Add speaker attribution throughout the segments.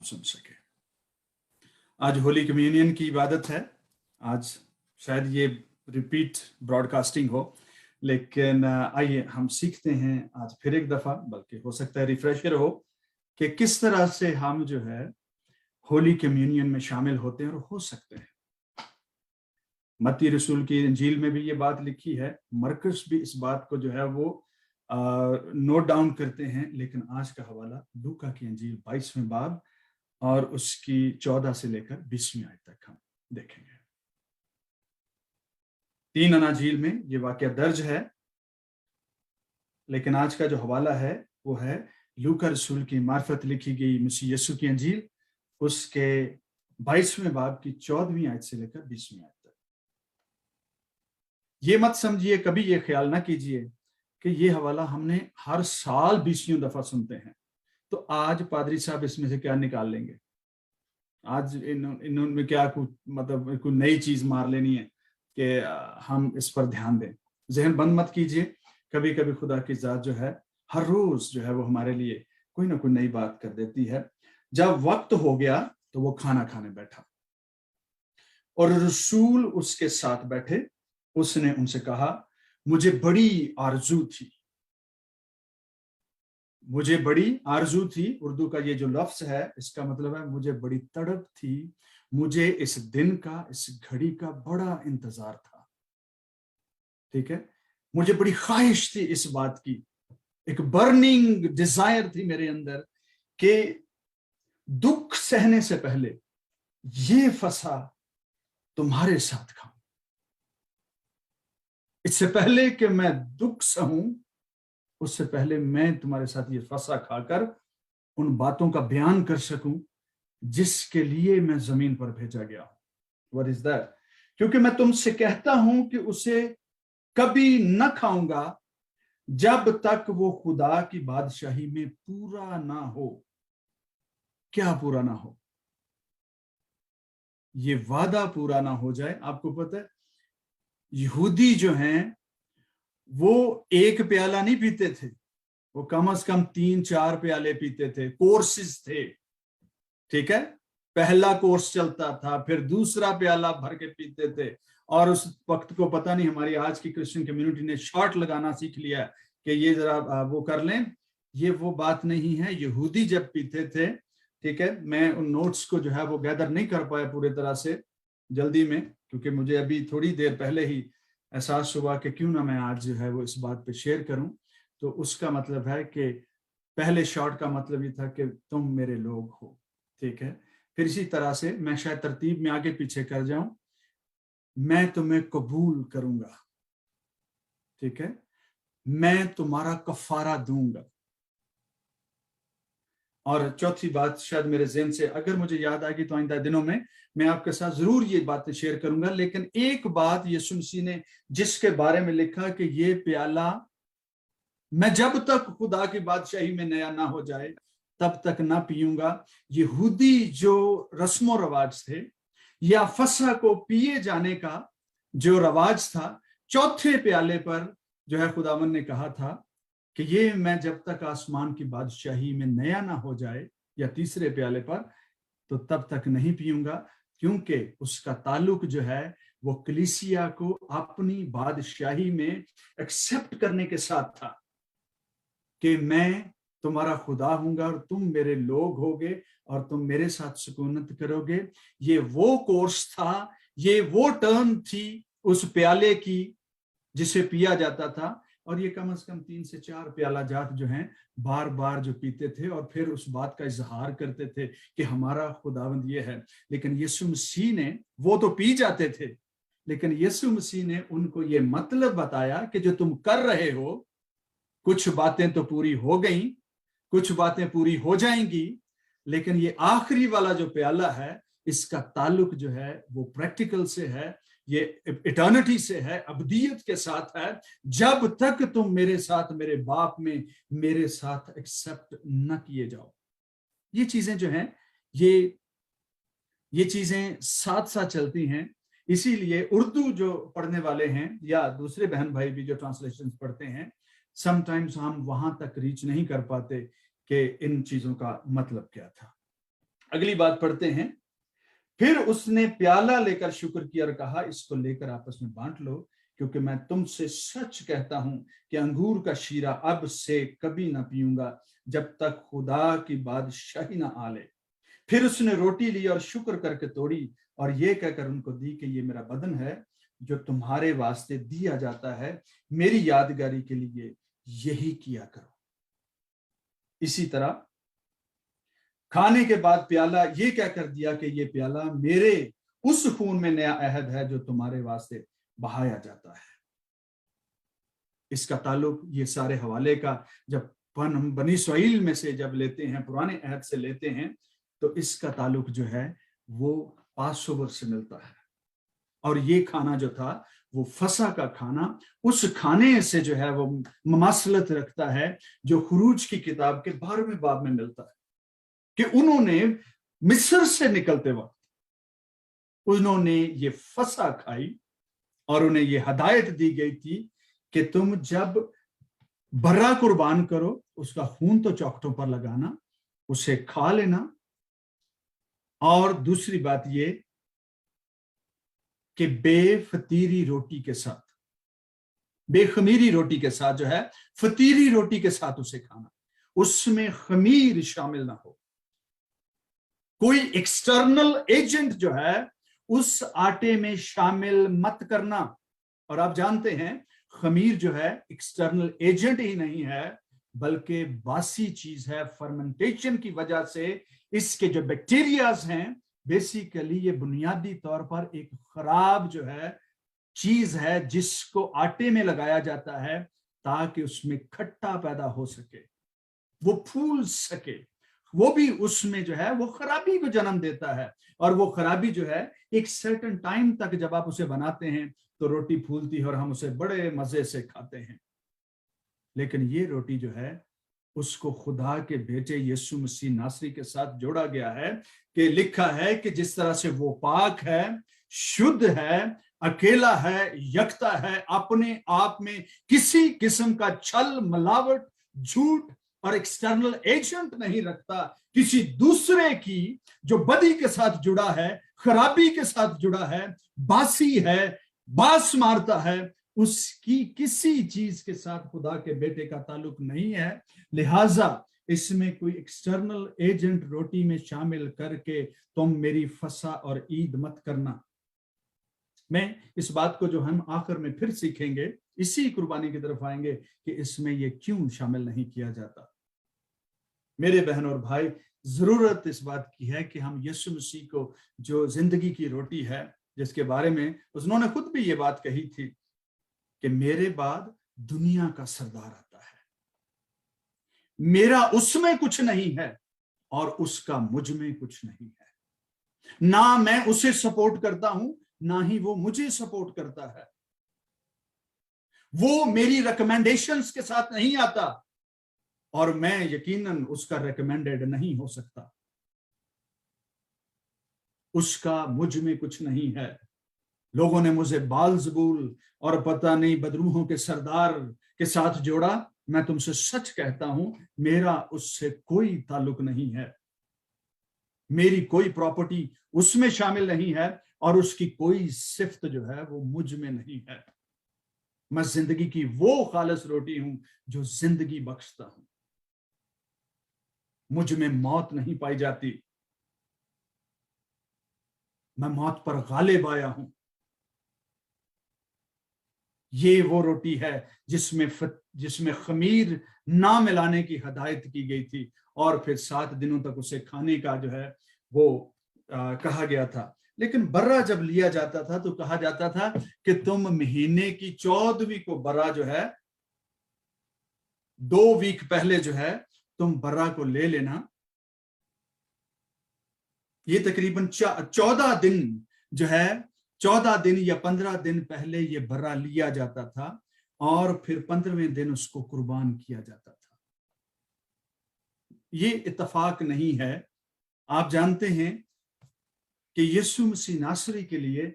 Speaker 1: सुन सके। आज holy communion की इबादत है। आज शायद ये रिपीट ब्रॉडकास्टिंग हो, लेकिन आइए हम सीखते हैं आज फिर एक दफा, बल्कि हो सकता है रिफ्रेशर हो, कि किस तरह से हम जो है होली कम्युनियन में शामिल होते हैं और हो सकते हैं। मत्ती रसूल की इंजील में भी ये बात लिखी है, मरकस भी इस बात को जो है वो नोट डाउन करते हैं, लेकिन आज का हवाला लूका की इंजील 22वें बाब और उसकी 14 से लेकर 20वीं आयत तक हम देखेंगे। 3 अनाजील में ये वाकया दर्ज है, लेकिन आज का जो हवाला है वो है लूका रसूल की मार्फत लिखी गई मसीह यीशु की इंजील, उसके 22वें बाब की 14वीं आयत से लेकर 20वीं आयत तक। ये मत समझिए, कभी ये ख्याल ना कीजिए कि ये हवाला हमने हर साल 20वीं दफा सुनते हैं, तो आज पादरी साहब इसमें से क्या निकाल लेंगे, आज इन्होंने क्या कुछ मतलब कोई नई चीज मार लेनी है कि हम इस पर ध्यान दें। जहन बंद मत कीजिए, कभी कभी खुदा की जात जो है हर रोज जो है वो हमारे लिए कोई ना कोई नई बात कर देती है। जब वक्त हो गया तो वो खाना खाने बैठा और रसूल उसके साथ बैठे। उसने उनसे कहा, मुझे बड़ी आरजू थी, मुझे बड़ी आरजू थी। उर्दू का ये जो लफ्ज है इसका मतलब है मुझे बड़ी तड़प थी, मुझे इस दिन का, इस घड़ी का बड़ा इंतजार था। ठीक है, मुझे बड़ी ख्वाहिश थी इस बात की, एक बर्निंग डिजायर थी मेरे अंदर कि दुख सहने से पहले ये फसा तुम्हारे साथ खाऊं। इससे पहले कि मैं दुख सहूं, उससे पहले मैं तुम्हारे साथ ये फसा खाकर उन बातों का बयान कर सकूं जिसके लिए मैं जमीन पर भेजा गया हूं। What is that? क्योंकि मैं तुमसे कहता हूं कि उसे कभी न खाऊंगा जब तक वो खुदा की बादशाही में पूरा ना हो। क्या पूरा ना हो? ये वादा पूरा ना हो जाए। आपको पता है यहूदी जो हैं वो एक प्याला नहीं पीते थे, वो कम से कम 3-4 प्याले पीते थे। कोर्सेस थे, ठीक है, पहला कोर्स चलता था, फिर दूसरा प्याला भर के पीते थे। और उस वक्त को पता नहीं हमारी आज की क्रिश्चियन कम्युनिटी ने शॉर्ट लगाना सीख लिया कि ये जरा वो कर लें। ये वो बात नहीं है। यहूदी जब पीते थे, ठीक है, मैं उन नोट्स को जो है वो गैदर नहीं कर पाया पूरे तरह से जल्दी में, क्योंकि मुझे अभी थोड़ी देर पहले ही एहसास हुआ कि क्यों ना मैं आज जो है वो इस बात पे शेयर करूं। तो उसका मतलब है कि पहले शॉर्ट का मतलब ये था कि तुम मेरे लोग हो, ठीक है। फिर इसी तरह से मैं शायद तरतीब में आगे पीछे कर जाऊं, मैं तुम्हें कबूल करूंगा, ठीक है, मैं तुम्हारा कफारा दूंगा। और चौथी बात शायद मेरे ज़हन से अगर मुझे याद आएगी तो आइंदा दिनों में मैं आपके साथ जरूर ये बातें शेयर करूंगा। लेकिन एक बात यीशु मसीह ने जिसके बारे में लिखा कि ये प्याला मैं जब तक खुदा की बादशाही में नया ना हो जाए तब तक ना पीऊंगा। यहूदी जो रस्मो रवाज थे या फसह को पिए जाने का जो रवाज था, चौथे प्याले पर जो है खुदावन ने कहा था कि ये मैं जब तक आसमान की बादशाही में नया ना हो जाए, या तीसरे प्याले पर, तो तब तक नहीं पीऊंगा, क्योंकि उसका ताल्लुक जो है वो कलीसिया को अपनी बादशाही में एक्सेप्ट करने के साथ था कि मैं तुम्हारा खुदा हूंगा और तुम मेरे लोग होगे और तुम मेरे साथ सुकूनत करोगे। ये वो कोर्स था, ये वो टर्न थी उस प्याले की जिसे पिया जाता था। और ये कम से कम 3 से 4 प्याला जात जो हैं बार बार जो पीते थे और फिर उस बात का इजहार करते थे कि हमारा खुदावंद ये है। लेकिन यीशु मसीह ने, वो तो पी जाते थे, लेकिन यीशु मसीह ने उनको ये मतलब बताया कि जो तुम कर रहे हो, कुछ बातें तो पूरी हो गई, कुछ बातें पूरी हो जाएंगी, लेकिन ये आखिरी वाला जो प्याला है इसका ताल्लुक जो है वो प्रैक्टिकल से है, ये इटर्निटी से है, अबदियत के साथ है। जब तक तुम मेरे साथ मेरे बाप में मेरे साथ एक्सेप्ट न किए जाओ। ये चीजें जो हैं ये चीजें साथ साथ चलती हैं। इसीलिए उर्दू जो पढ़ने वाले हैं या दूसरे बहन भाई भी जो ट्रांसलेशन पढ़ते हैं, समटाइम्स हम वहां तक रीच नहीं कर पाते कि इन चीजों का मतलब क्या था। अगली बात पढ़ते हैं, फिर उसने प्याला लेकर शुक्र किया और कहा, इसको लेकर आपस में बांट लो, क्योंकि मैं तुमसे सच कहता हूं कि अंगूर का शीरा अब से कभी ना पीऊंगा जब तक खुदा की बादशाही ना आ ले। फिर उसने रोटी ली और शुक्र करके तोड़ी और ये कहकर उनको दी कि ये मेरा बदन है जो तुम्हारे वास्ते दिया जाता है, मेरी यादगारी के लिए यही किया करो। इसी तरह खाने के बाद प्याला ये कहकर दिया कि ये प्याला मेरे उस खून में नया अहद है जो तुम्हारे वास्ते बहाया जाता है। इसका ताल्लुक ये सारे हवाले का जब हम बनी इस्राएल में से जब लेते हैं, पुराने अहद से लेते हैं, तो इसका ताल्लुक जो है वो पासओवर से मिलता है। और ये खाना जो था वो फसा का खाना, उस खाने से जो है वो ममासलत रखता है जो खुरूज की किताब के 12वें बाब में मिलता है कि उन्होंने मिस्र से निकलते वक्त उन्होंने ये फसा खाई और उन्हें ये हदायत दी गई थी कि तुम जब बर्रा कुर्बान करो उसका खून तो चौखटों पर लगाना, उसे खा लेना। और दूसरी बात ये कि बेफतीरी रोटी के साथ, बेखमीरी रोटी के साथ जो है फतीरी रोटी के साथ उसे खाना, उसमें खमीर शामिल ना हो, कोई एक्सटर्नल एजेंट जो है उस आटे में शामिल मत करना। और आप जानते हैं खमीर जो है एक्सटर्नल एजेंट ही नहीं है बल्कि बासी चीज है। फर्मेंटेशन की वजह से इसके जो बैक्टीरियाज हैं, बेसिकली ये बुनियादी तौर पर एक खराब जो है चीज है जिसको आटे में लगाया जाता है ताकि उसमें खट्टा पैदा हो सके, वो फूल सके। वो भी उसमें जो है वो खराबी को जन्म देता है और वो खराबी जो है एक सर्टेन टाइम तक जब आप उसे बनाते हैं तो रोटी फूलती है और हम उसे बड़े मजे से खाते हैं। लेकिन ये रोटी जो है उसको खुदा के बेटे यीशु मसीह नासरी के साथ जोड़ा गया है कि लिखा है कि जिस तरह से वो पाक है, शुद्ध है, अकेला है, यकता है, अपने आप में किसी किस्म का छल, मिलावट, झूठ और एक्सटर्नल एजेंट नहीं रखता, किसी दूसरे की जो बदी के साथ जुड़ा है, खराबी के साथ जुड़ा है, बासी है, बास मारता है, उसकी किसी चीज के साथ खुदा के बेटे का ताल्लुक नहीं है। लिहाजा इसमें कोई एक्सटर्नल एजेंट रोटी में शामिल करके तुम मेरी फसा और ईद मत करना। मैं इस बात को जो हम आखिर में फिर सीखेंगे, इसी कुर्बानी की तरफ आएंगे कि इसमें ये क्यों शामिल नहीं किया जाता। मेरे बहन और भाई, जरूरत इस बात की है कि हम यीशु मसीह को जो जिंदगी की रोटी है, जिसके बारे में उन्होंने खुद भी ये बात कही थी कि मेरे बाद दुनिया का सरदार आता है, मेरा उसमें कुछ नहीं है और उसका मुझ में कुछ नहीं है, ना मैं उसे सपोर्ट करता हूं ना ही वो मुझे सपोर्ट करता है, वो मेरी रिकमेंडेशंस के साथ नहीं आता और मैं यकीनन उसका रिकमेंडेड नहीं हो सकता, उसका मुझ में कुछ नहीं है। लोगों ने मुझे बालजबूल और पता नहीं बदरूहों के सरदार के साथ जोड़ा, मैं तुमसे सच कहता हूं मेरा उससे कोई ताल्लुक नहीं है, मेरी कोई प्रॉपर्टी उसमें शामिल नहीं है और उसकी कोई सिफ्त जो है वो मुझ में नहीं है। मैं जिंदगी की वो खालिस रोटी हूं जो जिंदगी बख्शता हूं, मुझ में मौत नहीं पाई जाती, मैं मौत पर गालिब आया हूं। ये वो रोटी है जिसमें खमीर ना मिलाने की हदायत की गई थी और फिर 7 दिनों तक उसे खाने का जो है वो कहा गया था। लेकिन बर्रा जब लिया जाता था तो कहा जाता था कि तुम महीने की 14वीं को बर्रा जो है 2 वीक पहले जो है तुम बर्रा को ले लेना। ये तकरीबन 14 दिन जो है 14 दिन या 15 दिन पहले ये बर्रा लिया जाता था और फिर 15वें दिन उसको कुर्बान किया जाता था। ये इत्तेफाक नहीं है। आप जानते हैं कि यीशु मसीह नासरी के लिए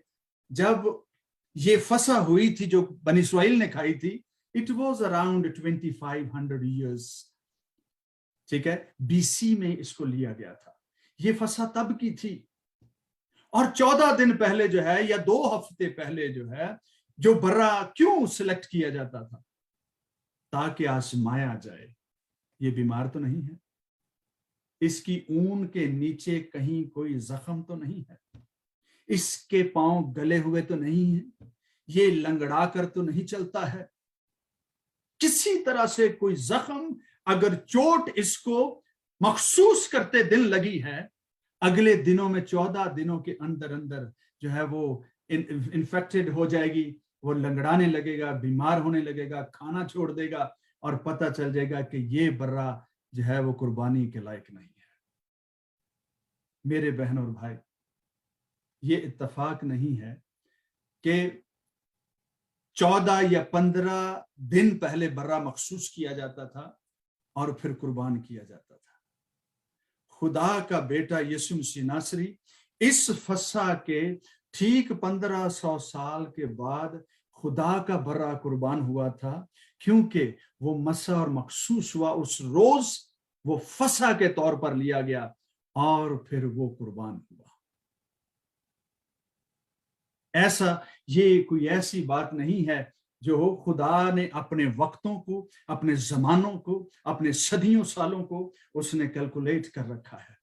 Speaker 1: जब ये फसा हुई थी जो बनी इस्राएल ने खाई थी, इट वाज अराउंड 2500 ईयर्स, ठीक है, बीसी में इसको लिया गया था। ये फसा तब की थी, और 14 दिन पहले जो है या 2 हफ्ते पहले जो है, जो बर्रा क्यों सिलेक्ट किया जाता था? ताकि आजमाया जाए, ये बीमार तो नहीं है, इसकी ऊन के नीचे कहीं कोई जख्म तो नहीं है, इसके पांव गले हुए तो नहीं है, ये लंगड़ा कर तो नहीं चलता है, किसी तरह से कोई जख्म, अगर चोट इसको मखसूस करते दिन लगी है, अगले दिनों में 14 दिनों के अंदर अंदर जो है वो इन्फेक्टेड हो जाएगी, वो लंगड़ाने लगेगा, बीमार होने लगेगा, खाना छोड़ देगा, और पता चल जाएगा कि ये बर्रा जो है वो कुर्बानी के लायक नहीं है। मेरे बहन और भाई, ये इत्तेफाक नहीं है कि 14 या 15 दिन पहले बर्रा मखसूस किया जाता था और फिर कुर्बान किया जाता था। खुदा का बेटा यीशु मसीह नासरी इस फसा के ठीक 1500 साल के बाद खुदा का बर्रा कुर्बान हुआ था, क्योंकि वो मसा और मखसूस हुआ, उस रोज वो फसा के तौर पर लिया गया और फिर वो कुर्बान हुआ। ऐसा, ये कोई ऐसी बात नहीं है जो खुदा ने अपने वक्तों को, अपने जमानों को, अपने सदियों सालों को उसने कैलकुलेट कर रखा है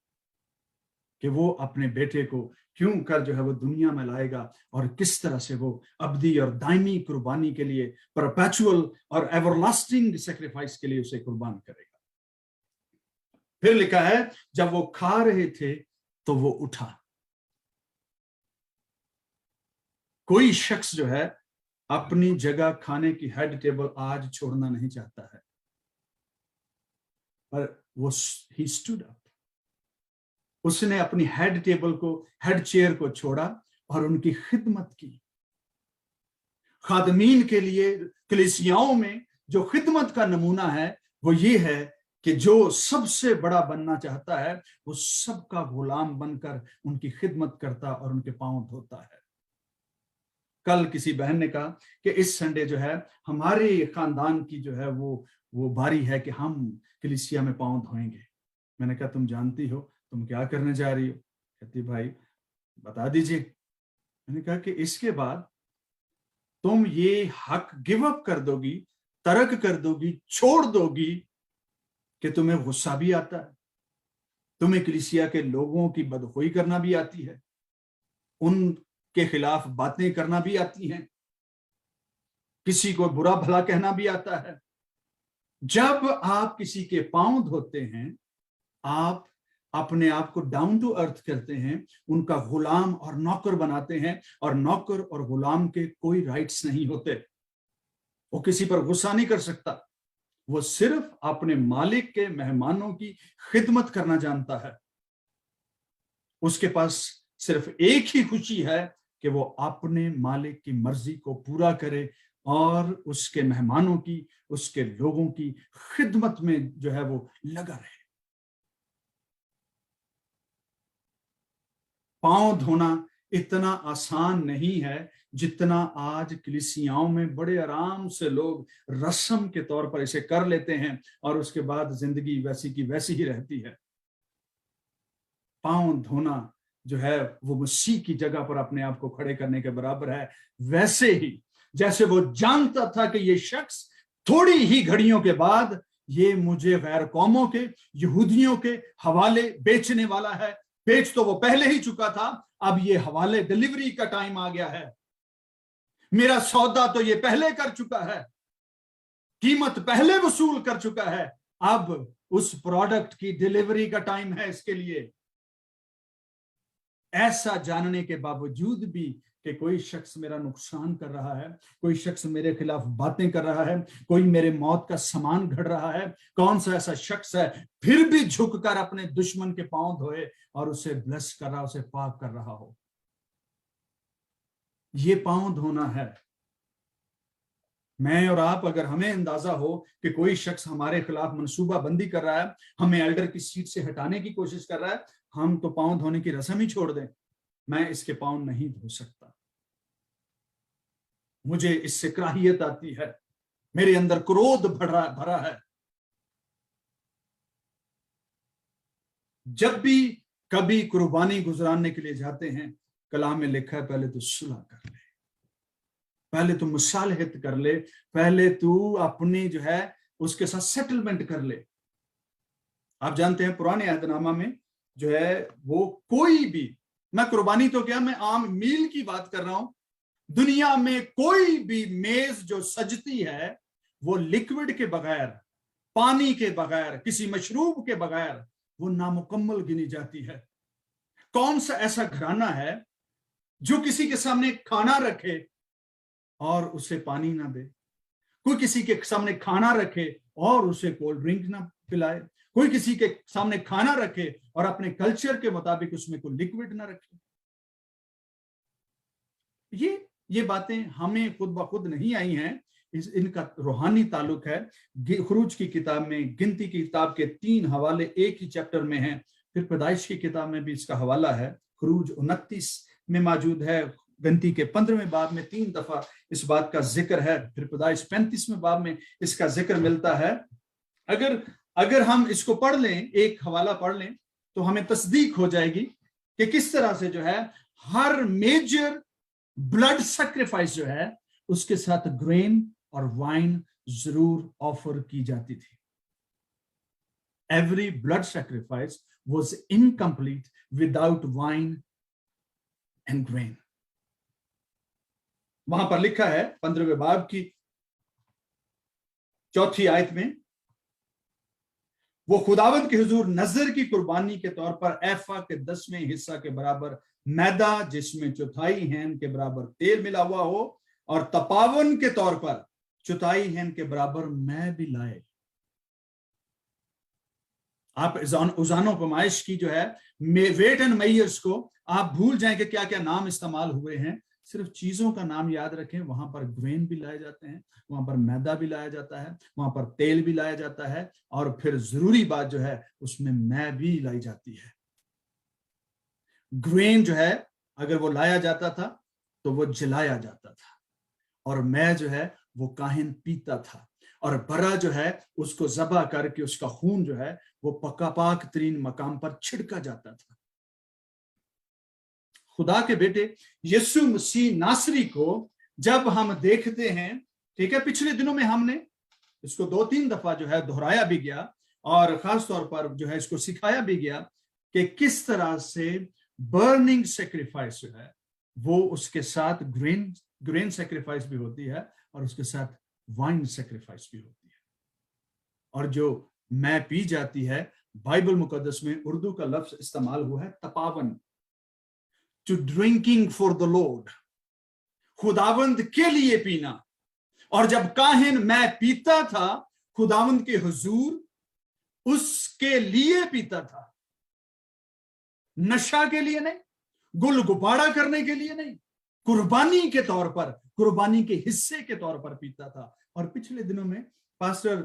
Speaker 1: कि वो अपने बेटे को क्यों कर जो है वो दुनिया में लाएगा और किस तरह से वो अब्दी और दायमी कुर्बानी के लिए, परपेचुअल और एवरलास्टिंग सैक्रिफाइस के लिए उसे कुर्बान करेगा। फिर लिखा है, जब वो खा रहे थे तो वो उठा। कोई शख्स जो है अपनी जगह खाने की हेड टेबल आज छोड़ना नहीं चाहता है, पर वो ही स्टूड अप, उसने अपनी हेड टेबल को, हेड चेयर को छोड़ा और उनकी खिदमत की। खादमीन के लिए कलीसियाओं में जो खिदमत का नमूना है वो ये है कि जो सबसे बड़ा बनना चाहता है वो सबका गुलाम बनकर उनकी खिदमत करता और उनके पांव धोता है। कल किसी बहन ने कहा कि इस संडे जो है हमारे खानदान की जो है वो बारी है कि हम कलीसिया में पांव धोएंगे। मैंने कहा तुम जानती हो तुम क्या करने जा रही हो? कहती भाई बता दीजिए। मैंने कहा कि इसके बाद तुम ये हक गिव अप कर दोगी, तर्क कर दोगी, छोड़ दोगी कि तुम्हें गुस्सा भी आता है, तुम्हें कलीसिया के लोगों की बदखोई करना भी आती है, उनके खिलाफ बातें करना भी आती हैं, किसी को बुरा भला कहना भी आता है। जब आप किसी के पांव धोते हैं, आप अपने आप को डाउन टू अर्थ करते हैं, उनका गुलाम और नौकर बनाते हैं, और नौकर और गुलाम के कोई राइट्स नहीं होते। वो किसी पर गुस्सा नहीं कर सकता, वो सिर्फ अपने मालिक के मेहमानों की खिदमत करना जानता है। उसके पास सिर्फ एक ही खुशी है कि वो अपने मालिक की मर्जी को पूरा करे और उसके मेहमानों की, उसके लोगों की खिदमत में जो है वो लगा रहे। पांव धोना इतना आसान नहीं है जितना आज कलीसियाओं में बड़े आराम से लोग रस्म के तौर पर इसे कर लेते हैं और उसके बाद जिंदगी वैसी की वैसी ही रहती है। पांव धोना जो है वो मसीह की जगह पर अपने आप को खड़े करने के बराबर है। वैसे ही जैसे वो जानता था कि ये शख्स थोड़ी ही घड़ियों के बाद ये मुझे गैर कौमों के, यहूदियों के हवाले बेचने वाला है। बेच तो वो पहले ही चुका था, अब ये हवाले डिलीवरी का टाइम आ गया है। मेरा सौदा तो ये पहले कर चुका है, कीमत पहले वसूल कर चुका है, अब उस प्रोडक्ट की डिलीवरी का टाइम है इसके लिए। ऐसा जानने के बावजूद भी कि कोई शख्स मेरा नुकसान कर रहा है, कोई शख्स मेरे खिलाफ बातें कर रहा है, कोई मेरे मौत का सामान घड़ रहा है, कौन सा ऐसा शख्स है फिर भी झुककर अपने दुश्मन के पांव धोए और उसे ब्लेस कर रहा, उसे पाक कर रहा हो? ये पांव धोना है। मैं और आप, अगर हमें अंदाजा हो कि कोई शख्स हमारे खिलाफ मनसूबा बंदी कर रहा है, हमें एल्डर की सीट से हटाने की कोशिश कर रहा है, हम तो पांव धोने की रस्म ही छोड़ दें। मैं इसके पांव नहीं धो सकता, मुझे इससे कराहियत आती है, मेरे अंदर क्रोध भरा है। जब भी कभी कुर्बानी गुजराने के लिए जाते हैं, कलाम में लिखा है पहले तो सुलह कर ले, पहले तो मुसालहत कर ले, पहले तू अपनी जो है उसके साथ सेटलमेंट कर ले। आप जानते हैं पुराने अहदनामा में जो है वो कोई भी, मैं कुर्बानी तो क्या, मैं आम मील की बात कर रहा हूं, दुनिया में कोई भी मेज जो सजती है वो लिक्विड के बगैर, पानी के बगैर, किसी मशरूब के बगैर वो नामुकम्मल गिनी जाती है। कौन सा ऐसा घराना है जो किसी के सामने खाना रखे और उसे पानी ना दे, कोई किसी के सामने खाना रखे और उसे कोल्ड ड्रिंक ना पिलाए, कोई किसी के सामने खाना रखे और अपने कल्चर के मुताबिक उसमें कोई लिक्विड ना रखे। ये बातें हमें खुद ब खुद नहीं आई हैं, इनका रूहानी ताल्लुक है। खुरूज की किताब में, गिनती की किताब के 3 हवाले एक ही चैप्टर में हैं, फिर पैदाइश की किताब में भी इसका हवाला है, खुरूज 29 में मौजूद है, गिनती के 15वें बाब में 3 दफा इस बात का जिक्र है, फिर पैदाइश 35वें बाब में इसका जिक्र मिलता है। अगर हम इसको पढ़ लें, एक हवाला पढ़ लें, तो हमें तस्दीक हो जाएगी कि किस तरह से जो है हर मेजर ब्लड सैक्रिफाइस जो है उसके साथ ग्रेन और वाइन जरूर ऑफर की जाती थी। Every blood sacrifice was incomplete without wine and grain. वहां पर लिखा है 15वें बाब की 4थी आयत में, वो खुदावंद के हुजूर नजर की कुर्बानी के तौर पर एफा के 10वें हिस्सा के बराबर मैदा जिसमें 1/4 हैन के बराबर तेल मिला हुआ हो और तपावन के तौर पर 1/4 हैन के बराबर मैं भी लाए। आप उजानो पमाइश की जो है वेट एंड मेयर्स को आप भूल जाएं कि क्या क्या नाम इस्तेमाल हुए हैं, सिर्फ चीजों का नाम याद रखें। वहां पर ग्रेन भी लाए जाते हैं, वहां पर मैदा भी लाया जाता है, वहां पर तेल भी लाया जाता है, और फिर जरूरी बात जो है उसमें मैं भी लाई जाती है। ग्रेन जो है अगर वो लाया जाता था तो वो जलाया जाता था, और मैं जो है वो काहिन पीता था, और बरा जो है उसको ज़बह करके उसका खून जो है वो पक्का पाक तरीन मकाम पर छिड़का जाता था। खुदा के बेटे यीशु मसीह नासरी को जब हम देखते हैं, ठीक है, पिछले दिनों में हमने इसको 2-3 दफा जो है दोहराया भी गया, और खास तौर पर जो है इसको सिखाया भी गया कि किस तरह से बर्निंग सेक्रीफाइस जो है वो उसके साथ ग्रेन सेक्रीफाइस भी होती है और उसके साथ वाइन सेक्रीफाइस भी होती है। और जो मैं पी जाती है, बाइबल मुकद्दस में उर्दू का लफ्ज इस्तेमाल हुआ है तपावन, to drinking for the lord, खुदावंद के लिए पीना। और जब काहिन मैं पीता था खुदावंद के हुजूर उसके लिए पीता था, नशा के लिए नहीं, गुल गुब्बारा करने के लिए नहीं, कुर्बानी के तौर पर, कुर्बानी के हिस्से के तौर पर पीता था। और पिछले दिनों में पास्टर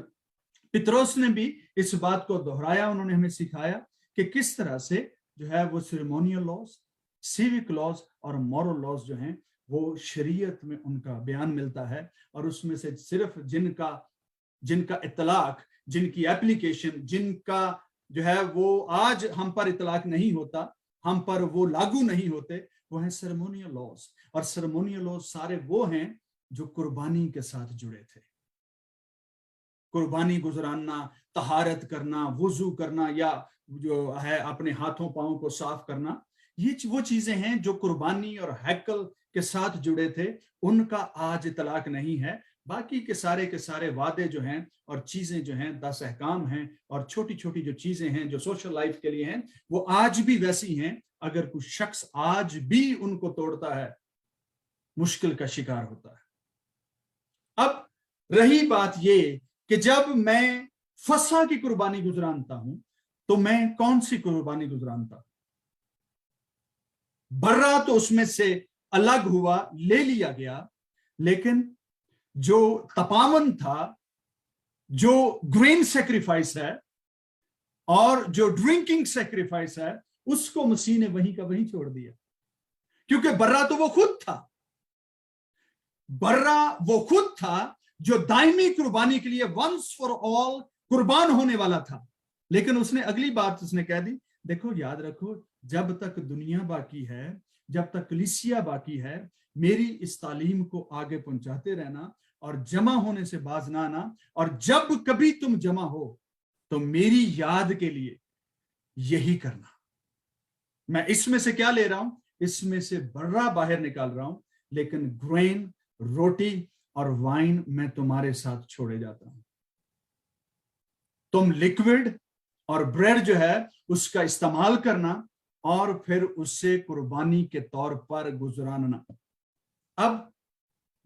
Speaker 1: पित्रोस ने भी इस बात को दोहराया, उन्होंने हमें सिखाया कि किस तरह से जो है वो सेरेमोनियल लॉज, सिविक लॉज और मॉरल लॉज जो हैं वो शरीयत में उनका बयान मिलता है, और उसमें से सिर्फ जिनका इतलाक, जिनकी एप्लीकेशन, जिनका जो है वो आज हम पर इतलाक नहीं होता, हम पर वो लागू नहीं होते, वो है सेरेमोनियल लॉज। और सेरेमोनियल लॉज सारे वो हैं जो कुर्बानी के साथ जुड़े थे। कुर्बानी गुजराना, तहारत करना, वुजू करना, या जो है अपने हाथों पांवों को साफ करना, ये वो चीजें हैं जो कुर्बानी और हैकल के साथ जुड़े थे। उनका आज इतलाक नहीं है। बाकी के सारे वादे जो हैं और चीजें जो हैं 10 अहकाम हैं, और छोटी छोटी जो चीजें हैं जो सोशल लाइफ के लिए हैं वो आज भी वैसी हैं। अगर कुछ शख्स आज भी उनको तोड़ता है मुश्किल का शिकार होता है। अब रही बात ये कि जब मैं फसा की कुर्बानी गुजरानता हूं तो मैं कौन सी कुर्बानी गुजरानता हूं? बर्रा तो उसमें से अलग हुआ, ले लिया गया, लेकिन जो तपावन था, जो ग्रेन सेक्रीफाइस है और जो ड्रिंकिंग सेक्रीफाइस है, उसको मसीह ने वहीं का वहीं छोड़ दिया। क्योंकि बर्रा तो वो खुद था, बर्रा वो खुद था जो दायमी कुर्बानी के लिए वंस फॉर ऑल कुर्बान होने वाला था। लेकिन उसने अगली बात उसने कह दी, देखो याद रखो, जब तक दुनिया बाकी है, जब तक कलीसिया बाकी है, मेरी इस तालीम को आगे पहुंचाते रहना और जमा होने से बाज ना आना। और जब कभी तुम जमा हो तो मेरी याद के लिए यही करना। मैं इसमें से क्या ले रहा हूं? इसमें से बर्रा बाहर निकाल रहा हूं, लेकिन ग्रेन, रोटी और वाइन मैं तुम्हारे साथ छोड़े जाता हूं। तुम लिक्विड और ब्रेड जो है उसका इस्तेमाल करना और फिर उससे कुर्बानी के तौर पर गुजराना। अब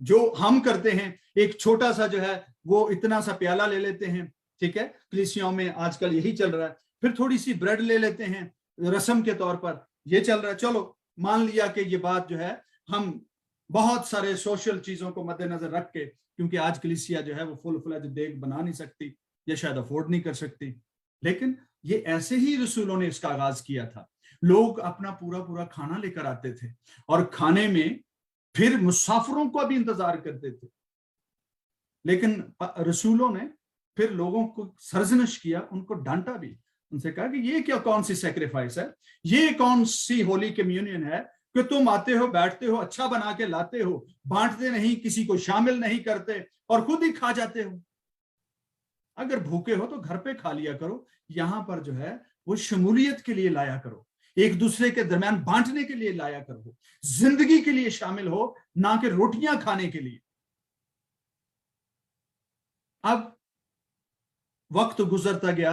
Speaker 1: जो हम करते हैं, एक छोटा सा जो है वो इतना सा प्याला ले लेते हैं, ठीक है, कलीसियाओं में आजकल यही चल रहा है। फिर थोड़ी सी ब्रेड ले लेते हैं रस्म के तौर पर, ये चल रहा है। चलो मान लिया कि ये बात जो है हम बहुत सारे सोशल चीजों को मद्देनजर रख के, क्योंकि आज कलीसिया जो है वो फुल फ्लेज देग बना नहीं सकती या शायद अफोर्ड नहीं कर सकती, लेकिन ये ऐसे ही रसूलों ने इसका आगाज किया था। लोग अपना पूरा पूरा खाना लेकर आते थे और खाने में फिर मुसाफिरों को भी इंतजार करते थे। लेकिन रसूलों ने फिर लोगों को सरजनश किया, उनको डांटा भी, उनसे कहा कि ये क्या, कौन सी सैक्रिफाइस है, ये कौन सी होली कम्युनियन है कि तुम आते हो, बैठते हो, अच्छा बना के लाते हो, बांटते नहीं, किसी को शामिल नहीं करते और खुद ही खा जाते हो। अगर भूखे हो तो घर पे खा लिया करो, यहां पर जो है वो शमूलियत के लिए लाया करो, एक दूसरे के दरमियान बांटने के लिए लाया करो, जिंदगी के लिए शामिल हो, ना कि रोटियां खाने के लिए। अब वक्त गुजरता गया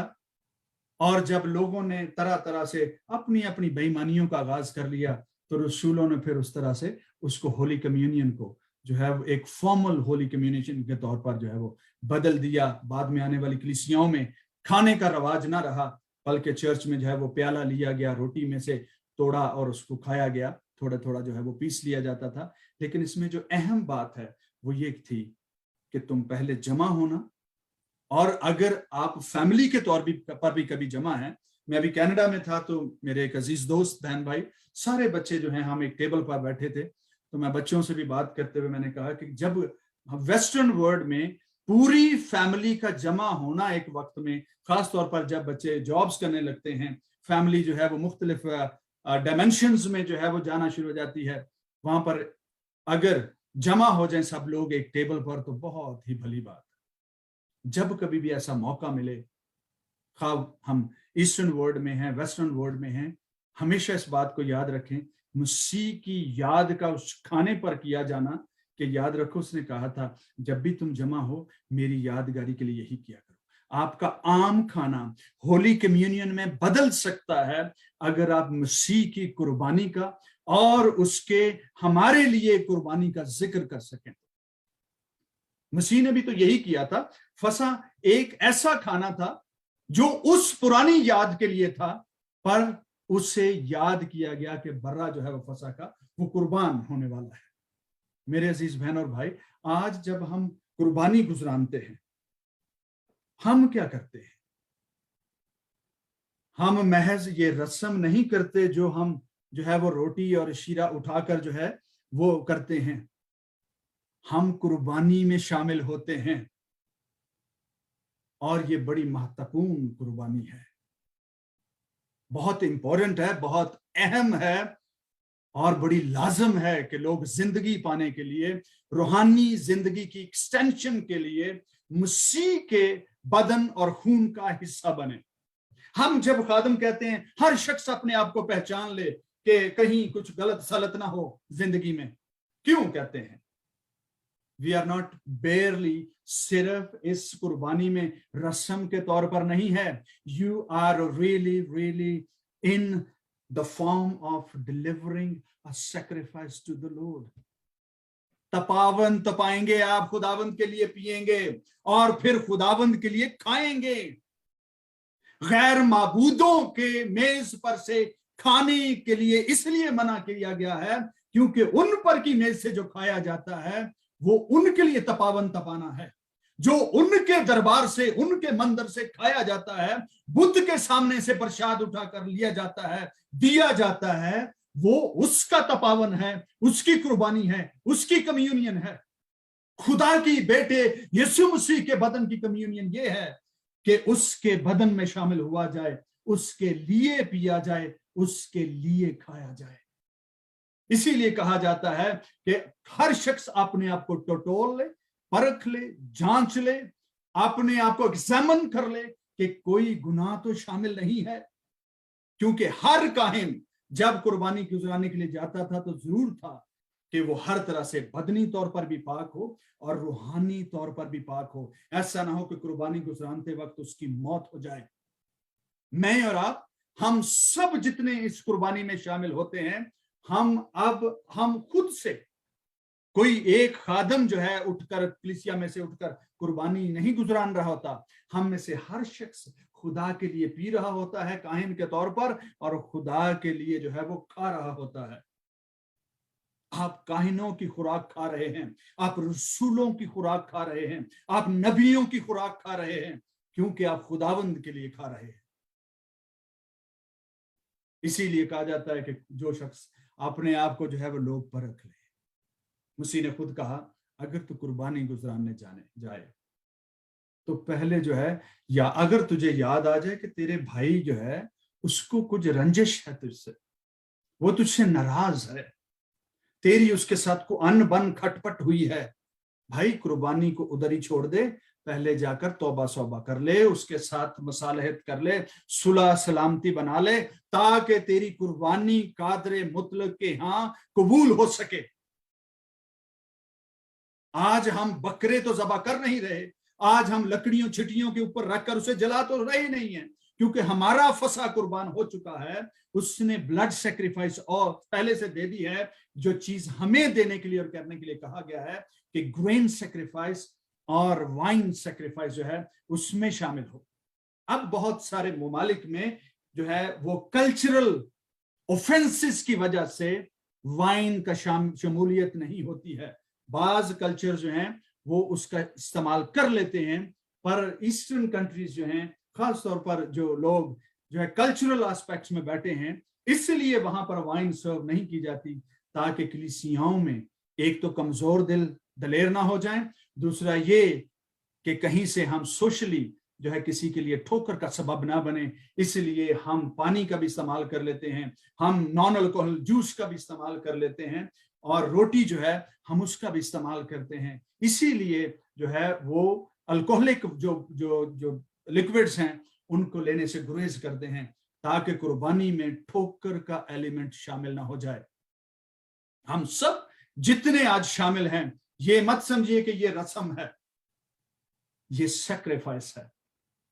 Speaker 1: और जब लोगों ने तरह तरह से अपनी अपनी बेईमानियों का आगाज कर लिया, तो रसूलों ने फिर उस तरह से उसको होली कम्युनियन को जो है एक फॉर्मल होली कम्युनिकेशन के तौर पर जो है वो बदल दिया। बाद में आने वाली कलीसियाओं में खाने का रवाज ना रहा, बल्कि चर्च में जो है वो प्याला लिया गया, रोटी में से तोड़ा और उसको खाया गया, थोड़ा थोड़ा जो है वो पीस लिया जाता था। लेकिन इसमें जो अहम बात है वो ये थी कि तुम पहले जमा होना, और अगर आप फैमिली के तौर पर भी कभी जमा है। मैं अभी कनाडा में था तो मेरे एक अजीज दोस्त बहन भाई सारे बच्चे जो हैं, हम एक टेबल पर बैठे थे, तो मैं बच्चों से भी बात करते हुए मैंने कहा कि जब वेस्टर्न वर्ल्ड में पूरी फैमिली का जमा होना एक वक्त में, खास तौर पर जब बच्चे जॉब्स करने लगते हैं, फैमिली जो है वो मुख्तलिफ डायमेंशंस में जो है वो जाना शुरू हो जाती है, वहां पर अगर जमा हो जाए सब लोग एक टेबल पर तो बहुत ही भली बात। जब कभी भी ऐसा मौका मिले, खा हम ईस्टर्न वर्ल्ड में हैं, वेस्टर्न वर्ल्ड में हैं, हमेशा इस बात को याद रखें, मसीह की याद का उस खाने पर किया जाना, कि याद रखो उसने कहा था जब भी तुम जमा हो मेरी यादगारी के लिए यही किया करो। आपका आम खाना होली कम्युनियन में बदल सकता है अगर आप मसीह की कुर्बानी का और उसके हमारे लिए कुर्बानी का जिक्र कर सकें। मसीह ने भी तो यही किया था। फसा एक ऐसा खाना था जो उस पुरानी याद के लिए था, पर उससे याद किया गया कि बर्रा जो है वो फसा का वो कुर्बान होने वाला है। मेरे अजीज बहन और भाई, आज जब हम कुर्बानी गुजरानते हैं, हम क्या करते हैं? हम महज ये रस्म नहीं करते जो हम जो है वो रोटी और शीरा उठाकर जो है वो करते हैं, हम कुर्बानी में शामिल होते हैं, और ये बड़ी महत्वपूर्ण कुर्बानी है, बहुत इंपॉर्टेंट है, बहुत अहम है, और बड़ी लाजम है कि लोग जिंदगी पाने के लिए, रूहानी जिंदगी की एक्सटेंशन के लिए मसीह के बदन और खून का हिस्सा बने। हम जब खादम कहते हैं, हर शख्स अपने आप को पहचान ले कि कहीं कुछ गलत सलत ना हो जिंदगी में, क्यों कहते हैं? वी आर नॉट बेयरली, सिर्फ इस कुर्बानी में रस्म के तौर पर नहीं है, you are really really in the form of delivering a sacrifice to the lord. तपावन तपाएंगे आप, खुदावंद के लिए पिएंगे और फिर खुदावंद के लिए खाएंगे। गैर माबूदों के मेज पर से खाने के लिए इसलिए मना किया गया है क्योंकि उन पर की मेज से जो खाया जाता है वो उनके लिए तपावन तपाना है। जो उनके दरबार से, उनके मंदिर से खाया जाता है, बुद्ध के सामने से प्रसाद उठाकर लिया जाता है, दिया जाता है, वो उसका तपावन है, उसकी कुर्बानी है, उसकी कम्युनियन है। खुदा की बेटे यीशु मसीह के बदन की कम्युनियन ये है कि उसके बदन में शामिल हुआ जाए, उसके लिए पिया जाए, उसके लिए खाया जाए। इसीलिए कहा जाता है कि हर शख्स अपने आप को टटोल ले, परख ले, जांच ले, अपने आप को एग्जामिन कर ले कि कोई गुनाह तो शामिल नहीं है। क्योंकि हर काहिन जब कुर्बानी गुजराने के लिए जाता था तो जरूर था कि वो हर तरह से बदनी तौर पर भी पाक हो और रूहानी तौर पर भी पाक हो। ऐसा ना हो कि कुर्बानी गुजरानते वक्त उसकी मौत हो जाए। मैं और आप, हम सब जितने इस कुर्बानी में शामिल होते हैं, हम खुद से, कोई एक खादम जो है उठकर कलीसिया में से उठकर कुर्बानी नहीं गुजरान रहा होता। हम में से हर शख्स खुदा के लिए पी रहा होता है काहिन के तौर पर, और खुदा के लिए जो है वो खा रहा होता है। आप काहिनों की खुराक खा रहे हैं, आप रसूलों की खुराक खा रहे हैं, आप नबियों की खुराक खा रहे हैं, क्योंकि आप खुदावंद के लिए खा रहे हैं। इसीलिए कहा जाता है कि जो शख्स अपने आप को जो है वो लोग परख ले। मसीह ने खुद कहा, अगर तू कुर्बानी गुजराने जाए तो पहले जो है, या अगर तुझे याद आ जाए कि तेरे भाई जो है उसको कुछ रंजिश है तुझसे, वो तुझसे नाराज है, तेरी उसके साथ को अनबन खटपट हुई है, भाई कुर्बानी को उधर ही छोड़ दे, पहले जाकर तौबा सौबा कर ले, उसके साथ मसालहत कर ले, सुलह सलामती बना ले, ताकि तेरी कुर्बानी कादरे मुतलक के यहाँ कबूल हो सके। आज हम बकरे तो ज़बा कर नहीं रहे, आज हम लकड़ियों छिटियों के ऊपर रखकर उसे जला तो रहे नहीं है, क्योंकि हमारा फसा कुर्बान हो चुका है। उसने ब्लड सेक्रीफाइस और पहले से दे दी है। जो चीज हमें देने के लिए और करने के लिए कहा गया है कि ग्रेन सेक्रीफाइस और वाइन सेक्रीफाइस जो है उसमें शामिल हो। अब बहुत सारे ममालिक में जो है वो कल्चरल ऑफेंसेस की वजह से वाइन का शमूलियत नहीं होती है। बाज कल्चर जो हैं वो उसका इस्तेमाल कर लेते हैं, पर ईस्टर्न कंट्रीज जो हैं, खास तौर पर जो लोग जो है कल्चरल एस्पेक्ट्स में बैठे हैं, इसलिए वहां पर वाइन सर्व नहीं की जाती, ताकि कलीसियाओं में एक तो कमजोर दिल दलेर ना हो जाएं, दूसरा ये कि कहीं से हम सोशली जो है किसी के लिए ठोकर का सबब ना बने, इसलिए हम पानी का भी इस्तेमाल कर लेते हैं, हम नॉन अल्कोहल जूस का भी इस्तेमाल कर लेते हैं, और रोटी जो है हम उसका भी इस्तेमाल करते हैं। इसीलिए जो है वो अल्कोहलिक जो लिक्विड्स हैं उनको लेने से गुरेज करते हैं, ताकि कुर्बानी में ठोकर का एलिमेंट शामिल ना हो जाए। हम सब जितने आज शामिल हैं, ये मत समझिए कि ये रस्म है, ये सैक्रिफाइस है।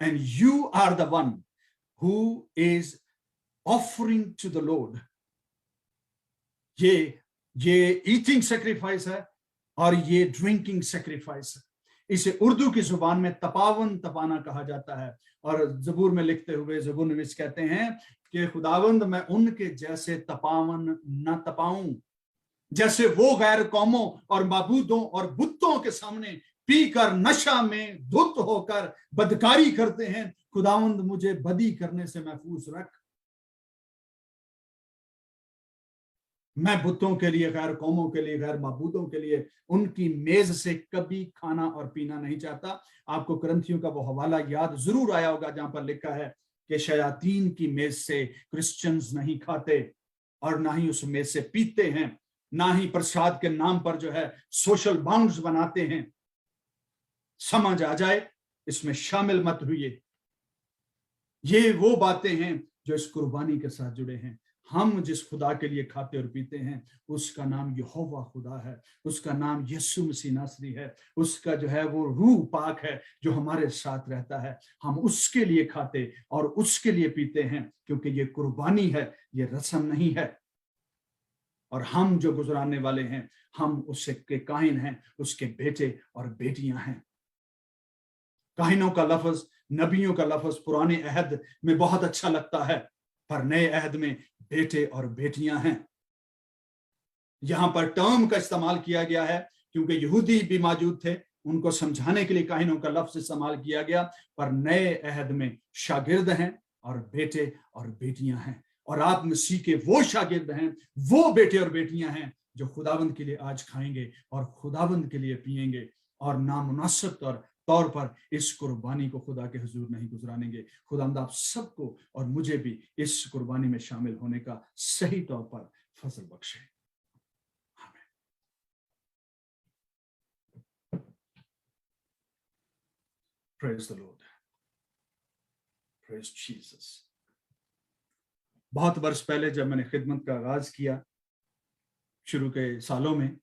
Speaker 1: And you are the one who is offering to the lord. ये ईटिंग सैक्रिफाइस है और ये ड्रिंकिंग सैक्रिफाइस है। इसे उर्दू की जुबान में तपावन तपाना कहा जाता है। और जबूर में लिखते हुए जबूर नवीस कहते हैं कि खुदावंद मैं उनके जैसे तपावन न तपाऊं, जैसे वो गैर कौमों और माबूदों और बुतों के सामने पीकर नशा में धुत होकर बदकारी करते हैं। खुदावंद मुझे बदी करने से महफूज रख। मैं बुतों के लिए, गैर कौमों के लिए, गैर माबूदों के लिए उनकी मेज से कभी खाना और पीना नहीं चाहता। आपको करंथियों का वो हवाला याद जरूर आया होगा जहां पर लिखा है कि शयातीन की मेज से क्रिश्चियंस नहीं खाते और ना ही उस मेज से पीते हैं, ना ही प्रसाद के नाम पर जो है सोशल बाउंड्स बनाते हैं। समझ आ जाए, इसमें शामिल मत हुई। ये वो बातें हैं जो इस कुर्बानी के साथ जुड़े हैं। हम जिस खुदा के लिए खाते और पीते हैं उसका नाम यहोवा खुदा है, उसका नाम यीशु मसीह नासरी है, उसका जो है वो रूह पाक है जो हमारे साथ रहता है। हम उसके लिए खाते और उसके लिए पीते हैं, क्योंकि ये कुर्बानी है, ये रस्म नहीं है। और हम जो गुजराने वाले हैं, हम उसके के काहिन हैं, उसके बेटे और बेटियां हैं। काहिनों का लफ्ज, नबियों का लफ्ज पुराने अहद में बहुत अच्छा लगता है, पर नए अहद में बेटे और बेटियां हैं। यहां पर टर्म का इस्तेमाल किया गया है क्योंकि यहूदी भी मौजूद थे, उनको समझाने के लिए काहिनों का लफ्ज इस्तेमाल किया गया, पर नए अहद में शागिर्द हैं और बेटे और बेटियां हैं। और आप मसीह के वो शागिर्द हैं, वो बेटे और बेटियां हैं जो खुदावंद के लिए आज खाएंगे और खुदावंद के लिए पिएंगे और नामुनासिब और तौर पर इस कुर्बानी को खुदा के हुजूर नहीं गुजरानेंगे। खुदावंद आप सबको और मुझे भी इस कुर्बानी में शामिल होने का सही तौर पर फजल बख्शे। आमीन। Praise the Lord, praise Jesus. बहुत वर्ष पहले जब मैंने खिदमत का आगाज किया शुरू के सालों में,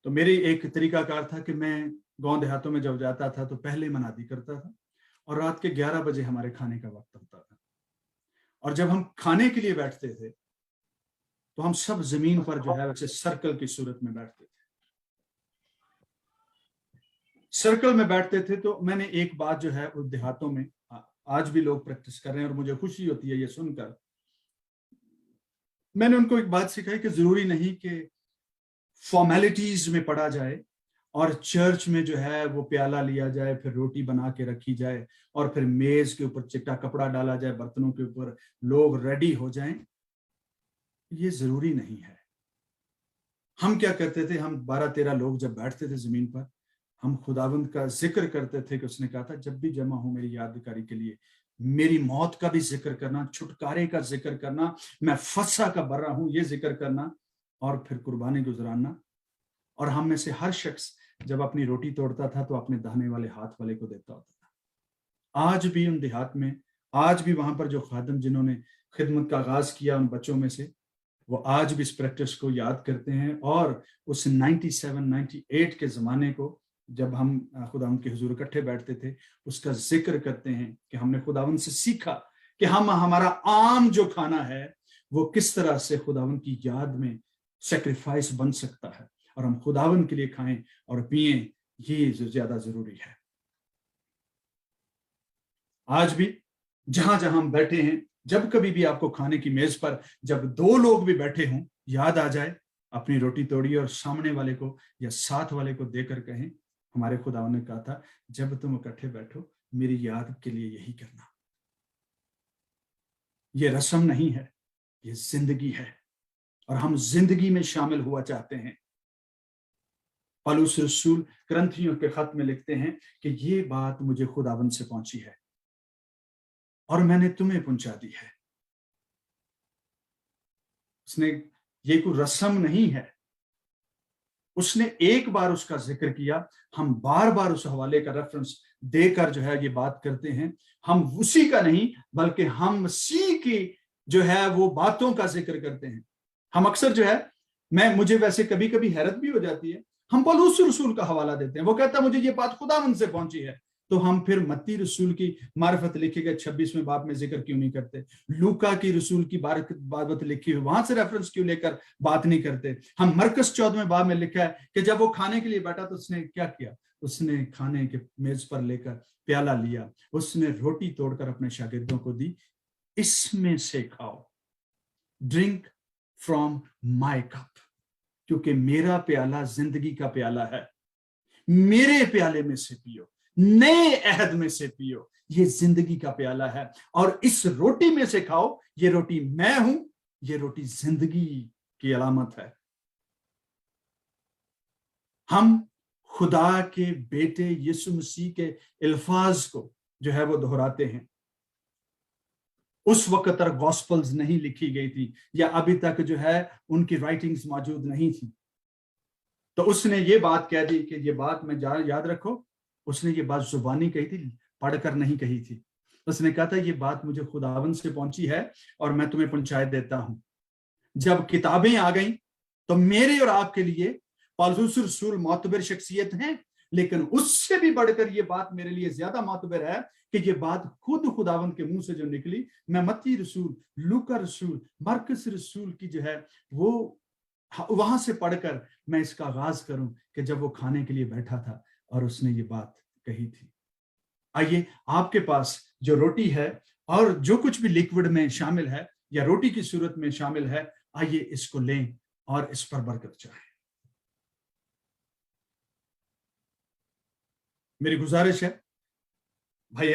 Speaker 1: तो मेरी एक तरीकाकार था कि मैं गांव देहातों में जब जाता था तो पहले मनादी करता था और रात के 11 बजे हमारे खाने का वक्त होता था। और जब हम खाने के लिए बैठते थे तो हम सब जमीन पर जो है वैसे सर्कल की सूरत में बैठते थे। सर्कल में बैठते थे तो मैंने एक बात जो है उस देहातों में आज भी लोग प्रैक्टिस कर रहे हैं और मुझे खुशी होती है ये सुनकर। मैंने उनको एक बात सिखाई कि जरूरी नहीं कि फॉर्मेलिटीज में पढ़ा जाए और चर्च में जो है वो प्याला लिया जाए, फिर रोटी बना के रखी जाए और फिर मेज के ऊपर चिट्टा कपड़ा डाला जाए, बर्तनों के ऊपर लोग रेडी हो जाएं। ये जरूरी नहीं है। हम क्या करते थे, हम 12-13 लोग जब बैठते थे जमीन पर, हम खुदावंद का जिक्र करते थे कि उसने कहा था जब भी जमा हो मेरी यादगारी के लिए, मेरी मौत का भी जिक्र करना, छुटकारे का जिक्र करना, मैं फंसा का बर्रा हूं ये जिक्र करना और फिर कुर्बानी गुजराना। और हम में से हर शख्स जब अपनी रोटी तोड़ता था तो अपने दाहिने वाले हाथ वाले को देता होता था। आज भी उन देहात में, आज भी वहां पर जो खादम जिन्होंने खिदमत का आगाज किया उन बच्चों में से, वो आज भी इस प्रैक्टिस को याद करते हैं और उस 97-98 के जमाने को जब हम खुदावंद के हुजूर इकट्ठे बैठते थे उसका जिक्र करते हैं कि हमने खुदावंद से सीखा कि हम हमारा आम जो खाना है वो किस तरह से खुदावंद की याद में सेक्रीफाइस बन सकता है और हम खुदावंद के लिए खाएं और पिएं, ये जो ज्यादा जरूरी है। आज भी जहां जहां हम बैठे हैं, जब कभी भी आपको खाने की मेज पर जब 2 लोग भी बैठे हों, याद आ जाए अपनी रोटी तोड़िए और सामने वाले को या साथ वाले को देकर कहें, हमारे खुदावंद ने कहा था जब तुम इकट्ठे बैठो मेरी याद के लिए यही करना। ये रस्म नहीं है, ये जिंदगी है और हम जिंदगी में शामिल हुआ चाहते हैं। पौलुस रसूल करंथियों के खत में लिखते हैं कि ये बात मुझे खुदावंद से पहुंची है और मैंने तुम्हें पहुंचा दी है। उसने ये कोई रस्म नहीं है, उसने एक बार उसका जिक्र किया। हम बार बार उस हवाले का रेफरेंस देकर जो है ये बात करते हैं। हम उसी का नहीं बल्कि हम मसीह की जो है वो बातों का जिक्र करते हैं। हम अक्सर जो है मुझे वैसे कभी कभी हैरत भी हो जाती है, हम पौलुस रसूल का हवाला देते हैं, वो कहता है मुझे ये बात खुदावंद से पहुंची है, तो हम फिर मत्ती रसूल की मार्फत लिखे गए 26वें बाब में जिक्र क्यों नहीं करते? लूका की रसूल की बात लिखी हुई वहां से रेफरेंस क्यों लेकर बात नहीं करते? हम मरकस 14वें बाब में लिखा है कि जब वो खाने के लिए बैठा तो उसने क्या किया? उसने खाने के मेज पर लेकर प्याला लिया, उसने रोटी तोड़कर अपने शागिर्दों को दी, इसमें से खाओ, ड्रिंक फ्रॉम माय कप, क्योंकि मेरा प्याला जिंदगी का प्याला है, मेरे प्याले में से पियो, नए अहद में से पियो, ये जिंदगी का प्याला है और इस रोटी में से खाओ, ये रोटी मैं हूं, ये रोटी जिंदगी की अलामत है। हम खुदा के बेटे यीशु मसीह के अल्फाज को जो है वो दोहराते हैं। उस वक्त तक गॉस्पल्स नहीं लिखी गई थी या अभी तक जो है उनकी राइटिंग्स मौजूद नहीं थी, तो उसने ये बात कह दी कि ये बात मैं याद रखो। उसने ये बात जुबानी कही थी, पढ़कर नहीं कही थी। उसने कहा था ये बात मुझे खुदावंद से पहुंची है और मैं तुम्हें पहुंचाए देता हूं। जब किताबें आ गई तो मेरे और आपके लिए पौलुस रसूल मोतबर शख्सियत हैं, लेकिन उससे भी बढ़कर ये बात मेरे लिए ज्यादा मोतबर है कि ये बात खुद खुदावंद के मुंह से जो निकली, मैं मत्ती रसूल, लूका रसूल, मरकस रसूल की जो है वो वहां से पढ़कर मैं इसका आगाज करूं कि जब वो खाने के लिए बैठा था और उसने ये बात कही थी। आइए, आपके पास जो रोटी है और जो कुछ भी लिक्विड में शामिल है या रोटी की सूरत में शामिल है, आइए इसको लें और इस पर बरकत चाहें। मेरी गुजारिश है भाई